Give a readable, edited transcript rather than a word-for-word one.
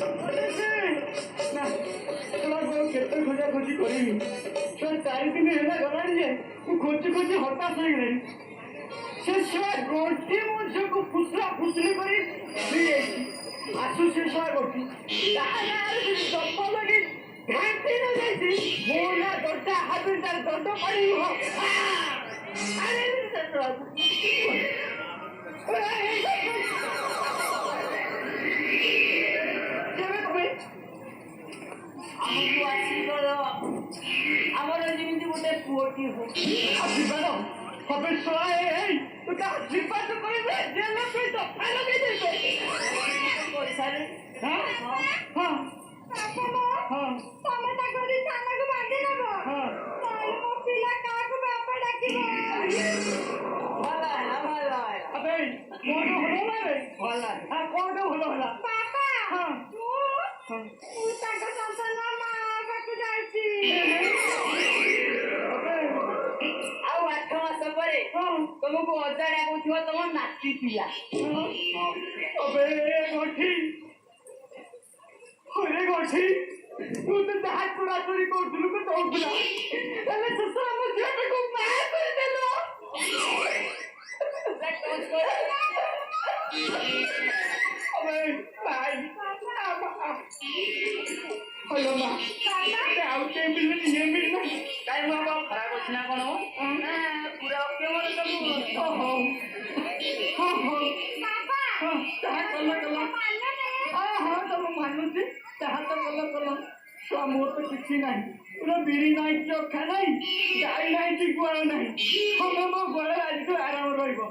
ନା କେତେ ଖୋଜାଖୋଜି କରିବି 4 ଦିନ ହେଲା ଗଲାଣି ଯେ ମୁଁ ଖୋଜି ଖୋଜି ହତାଶ ହେଇଗଲିଣି। ସେ ଛୁଆ ଗଣ୍ଠି ମୋ ଝିଅକୁ ଫୁସରା ଫୁସରି କରି ଦେଇଯାଇଛି। ଆସୁ ସେ ଛୁଆ ଗଣ୍ଠି ତାହା ନାଁରେ ଚପଲ ଲାଗି ଘାଣ୍ଟି ନେଇଯାଇଛି। ମୋ ନା ଦଣ୍ଡା ହାତ ତାର ଦଣ୍ଡ ପଡ଼ିବ। ଆମକୁ ଆଶୀର୍ବାଦ ଆମର ଯେମିତି ଗୋଟେ ପୁଅଟି ହଉ। ଆଶୀର୍ବାଦ হবে ଶଳା ତୁ ତା ଆଶୀର୍ବାଦ କରିବେ ଜେଲ ସହିତ ଲଗେଇ ଦେଇବେ ପଇସାରେ। ହଁ ହଁ ତମେ ତା କରି ସାନକୁ ବାନ୍ଧି ନେବ ତାହେଲେ ମୋ ପିଲା କାହାକୁ ବାପା ଡାକିବ? ଭଲ ହେଲା ଭଲ ହେଲା। ଆବେ କଣ ଭଲ ହେଲା ଭଲ ହେଲା କଣ ଭଲ ହେଲା? ବାପା ମୁଁ ତାଙ୍କ ସନ୍ତାନ ମା ପାଖକୁ ଯାଉଛି। ଆଉ 8 ମାସ ପରେ ତମକୁ ଅଜା ଡାକୁଥିବ ତମ ନାତି ପିଲା। ଅବେ ଗଣ୍ଠି ହରେ ଗଣ୍ଠି ତୁ ତ ଯାହା ଚୁରାଚୁରି କରୁଥିଲୁ ତ ଦଉଥିଲା ହେଲେ ଶେଷ ଆମ ଝିଅଟାକୁ ବାହା କରିଦେଲ। ହଲୋ ମା ଆଉ କେ ମିଳିନି ଇଏ ମିଳିଲା କାଇଁ ମୋ ବାବା ଖରାପ ଅଛି ନା କଣ? ପୁରା ମୋର ସବୁ ଯାହା କଲ କଲ। ହଁ ତମ ମାନୁଛି ଯାହା ତ କଲ ଛୁଆ ମୋର ତ କିଛି ନାହିଁ। ପୁରା ବିରି ନାହିଁ ଚଖା ନାହିଁ ଗାଈ ନାହିଁ କି ଗୁଆଳ ନାହିଁ। ହଁ ମୋ ଘରେ ଆଜିଠୁ ଆରାମ ରହିବ।